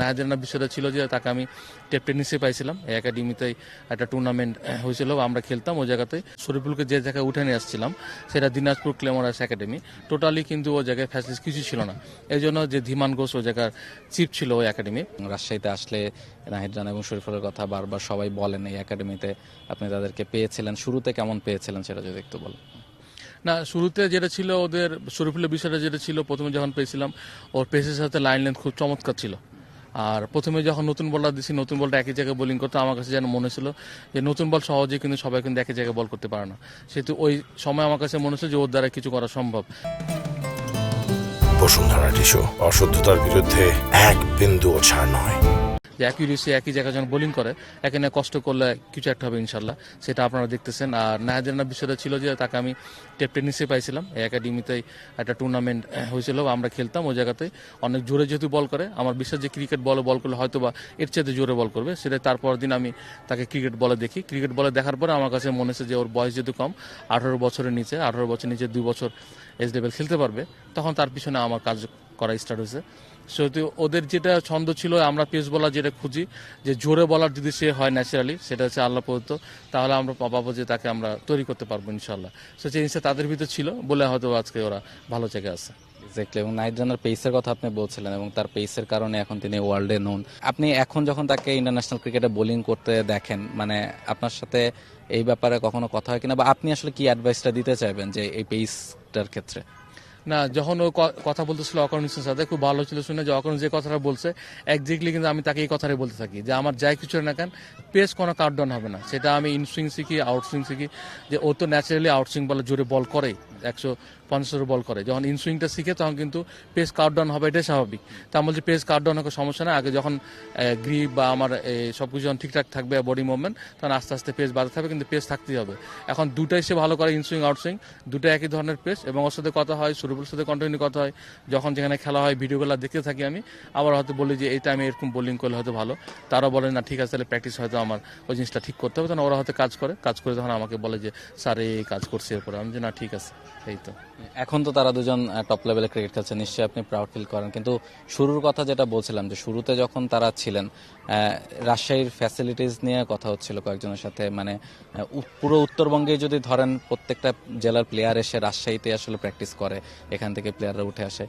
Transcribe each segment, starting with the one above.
নাহাদের বিষয়টা ছিল যে তাকে আমি টেনিসে পাইছিলাম, এই একাডেমিতেই একটা টুর্নামেন্ট হয়েছিল, আমরা খেলতাম ওই জায়গাতে। শরীফুলকে যে জায়গায় উঠে নিয়ে আসছিলাম সেটা দিনাজপুর ক্লেমোরাস একাডেমি, টোটালি কিন্তু ওই জায়গায় ফ্যাসিলিটিস কিছু ছিল না। এই জন্য যে ধীমান ঘোষ ওই জায়গার চিফ ছিল ওই একাডেমি। রাজশাহীতে আসলে নাহিদ রানা এবং শরীফুলের কথা বারবার সবাই বলেন, এই একাডেমিতে আপনি তাদেরকে পেয়েছিলেন, শুরুতে কেমন পেয়েছিলেন সেটা যদি একটু বলেন। না, শুরুতে যেটা ছিল ওদের শরীফুলের বিষয়টা যেটা ছিল, প্রথমে যখন পেয়েছিলাম ওর পেসের সাথে লাইন লেন্থ খুব চমৎকার ছিল। আর প্রথমে যখন নতুন বলটা দিছি, নতুন বলটা একই জায়গায় বোলিং করতো, আমার কাছে যেন মনে ছিল যে নতুন বল সহজে কিন্তু সবাই কিন্তু একই জায়গায় বল করতে পারে না, সেহেতু ওই সময় আমার কাছে মনে হচ্ছে যে ওর দ্বারা কিছু করা সম্ভব। বসুন্ধরা টিস্যু, অশুদ্ধতার বিরুদ্ধে এক বিন্দুও ছাড় নয়। যে অ্যাকিউরেসি একই জায়গায় যখন বোলিং করে, এখানে কষ্ট করলে কিছু একটা হবে ইনশাল্লাহ, সেটা আপনারা দেখতেছেন। আর নাহাদের বিষয়টা ছিল যে তাকে আমি টেনিসে পাইছিলাম, এই একাডেমিতেই একটা টুর্নামেন্ট হয়েছিল, আমরা খেলতাম ওই জায়গাতে। অনেক জোরে যেহেতু বল করে, আমার বিশ্বাস যে ক্রিকেট বলে বল করলে হয়তো বা এর চেয়ে জোরে বল করবে, সেটা তারপর দিন আমি তাকে ক্রিকেট বলে দেখি। ক্রিকেট বলে দেখার পরে আমার কাছে মনে হচ্ছে যে ওর বয়স যেহেতু কম, 18 বছরের নিচে, 18 বছরের নিচে 2 বছর এজ লেভেল খেলতে পারবে, তখন তার পিছনে আমার কাজ করা স্টার্ট হয়েছে। সেহেতু ওদের যেটা ছন্দ ছিল, আমরা পেস বলার যেটা খুঁজি যে জোরে বলার যদি সে হয় ন্যাচারালি, সেটা হচ্ছে আল্লাহ প্রদত্ত, তাহলে আমরা পাবো যে তাকে আমরা তৈরি করতে পারবো ইনশাল্লাহ। সো জিনিসটা তাদের ভিতরে ছিল বলে হয়তো আজকে ওরা ভালো জায়গায় আছে। এক্স্যাক্টলি। এবং নাহিদ রানার পেসের কথা আপনি বলছিলেন, এবং তার পেসের কারণে এখন তিনি ওয়ার্ল্ডে নোন। আপনি এখন যখন তাকে ইন্টারন্যাশনাল ক্রিকেটে বোলিং করতে দেখেন, মানে আপনার সাথে এই ব্যাপারে কখনো কথা হয় কিনা, বা আপনি আসলে কি অ্যাডভাইসটা দিতে চাইবেন যে এই পেসটার ক্ষেত্রে? না, যখন ও কথা বলতেছিল অকর্ণিসের সাথে, খুব ভালো ছিল শুনে যে অকর্ণ যে কথাটা বলছে একজাক্টলি কিন্তু আমি তাকে এই কথাটাই বলতে থাকি যে আমার যাই কিছু না কেন পেস কোনো কাউন্টডাউন হবে না, সেটা আমি ইনসুইং শিখি, আউটসুইং শিখি। যে ও তো ন্যাচারালি আউটসুইং বলে জোরে বল করে, 150 বল করে, যখন ইনসুইংটা শিখে তখন কিন্তু পেস কাউন্টডাউন হবে, এটাই স্বাভাবিক। তা আমি বলছি পেস কাউন্টডাউন হোক সমস্যা না, আগে যখন গ্রিপ বা আমার সবকিছু যখন ঠিকঠাক থাকবে বডি মুভমেন্ট, তখন আস্তে আস্তে পেস বাড়তে থাকবে, কিন্তু পেস থাকতেই হবে। এখন দুটাই সে ভালো করে, ইনসুইং আউটসুইং দুটাই একই ধরনের পেস। এবং ওর সাথে কথা হয়, সুরুপুর সাথে কন্টিনিউ কথা হয়, যখন যেখানে খেলা হয় ভিডিওগুলো দেখতে থাকি আমি, আবার হয়তো বলি যে এই টাইমে এরকম বোলিং করলে হয়তো ভালো, তারা বলে না ঠিক আছে, তাহলে প্র্যাকটিস হয়তো আমার ওই জিনিসটা ঠিক করতে হবে, তখন ওরা হয়তো কাজ করে তখন আমাকে বলে যে স্যার এই কাজ করছি, এরপরে আমি যে না ঠিক আছে। এই তো এখন তো তারা দুজন টপ লেভেলে ক্রিকেট খেলছে, নিশ্চয়ই আপনি প্রাউড ফিল করেন, কিন্তু শুরুর কথা যেটা বলছিলাম, যে শুরুতে যখন তারা ছিলেন, রাজশাহীর ফ্যাসিলিটিস নিয়ে কথা হচ্ছিল কয়েকজনের সাথে, মানে পুরো উত্তরবঙ্গে যদি ধরেন প্রত্যেকটা জেলার প্লেয়ার এসে রাজশাহীতে আসলে প্র্যাকটিস করে, এখান থেকে প্লেয়াররা উঠে আসে,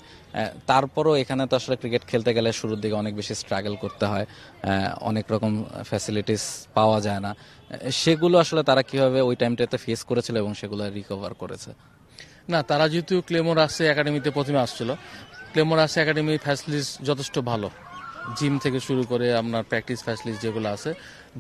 তারপরও এখানে তো আসলে ক্রিকেট খেলতে গেলে শুরুর দিকে অনেক বেশি স্ট্রাগল করতে হয়, অনেক রকম ফ্যাসিলিটিস পাওয়া যায় না, সেগুলো আসলে তারা কিভাবে ওই টাইমটাতে ফেস করেছিল এবং সেগুলো রিকভার করেছে? না, তারা যেহেতু ক্লেমোরাস একাডেমিতে প্রথমে আসছিল, ক্লেমোরাস একাডেমি ফ্যাসিলিটিস যথেষ্ট ভালো, জিম থেকে শুরু করে আপনার প্র্যাকটিস ফ্যাসিলিটিস যেগুলো আছে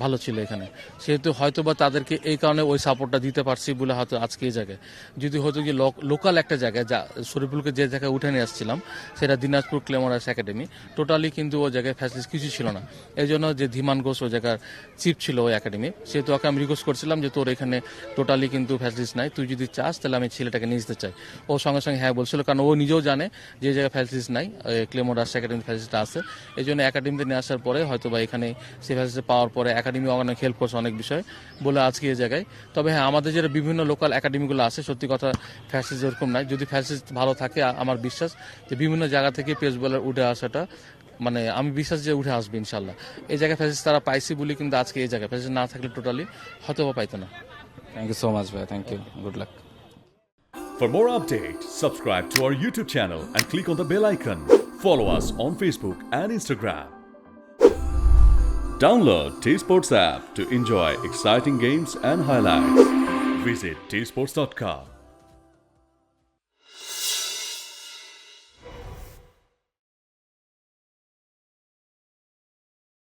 ভালো ছিল এখানে, সেহেতু হয়তো বা তাদেরকে এই কারণে ওই সাপোর্টটা দিতে পারছি বলে হয়তো আজকে এই জায়গায়। যদি হয়তো কি লোকাল একটা জায়গায়, যা শরীফুলকে যে জায়গায় উঠে নিয়ে আসছিলাম সেটা দিনাজপুর ক্লেমোরাস একাডেমি, টোটালি কিন্তু ওই জায়গায় ফ্যাসিলিটিস কিছু ছিল না। এই জন্য যে ধীমান ঘোষ ওই জায়গার চিফ ছিল ওই একাডেমি, সেহেতু ওকে আমি রিকোয়েস্ট করছিলাম যে তোর এখানে টোটালি কিন্তু ফ্যাসিলিটিস নাই, তুই যদি চাস তাহলে আমি ছেলেটাকে নিয়ে যেতে চাই। ও সঙ্গে সঙ্গে হ্যাঁ বলছিল, কারণ ও নিজেও জানে যে জায়গায় ফ্যাসিলিটিস নাই, ক্লেমোরাস একাডেমি ফ্যাসিলিটি আছে। এই জন্য একাডেমিতে নিয়ে আসার পরে হয়তো বা এখানে সে ফ্যাসিলিটি পাওয়ার পরে একাডেমি অনেক হেল্প করছে অনেক বিষয় বলে আজকে এই জায়গায়। তবে হ্যাঁ, আমাদের যেটা বিভিন্ন লোকাল একাডেমিগুলো আছে, সত্যি কথা ফ্যাসিলিটি এরকম নাই। যদি ফ্যাসিলিটি ভালো থাকে, আমার বিশ্বাস যে বিভিন্ন জায়গা থেকে পেস বোলার উঠে আসাটা, মানে আমি বিশ্বাস যে উঠে আসবে ইনশাল্লাহ। এই জায়গায় ফ্যাসিলিটি তারা পাইছি বলে কিন্তু আজকে এই জায়গায় ফ্যাসিলিটি না থাকলে টোটালি হয়তো বা পাইতো না। থ্যাংক ইউ সো মাচ ভাই, thank you, good luck. For more updates, subscribe to our YouTube channel and click on the bell icon. Follow us on Facebook and Instagram. Download T-Sports app to enjoy exciting games and highlights. Visit tsports.com.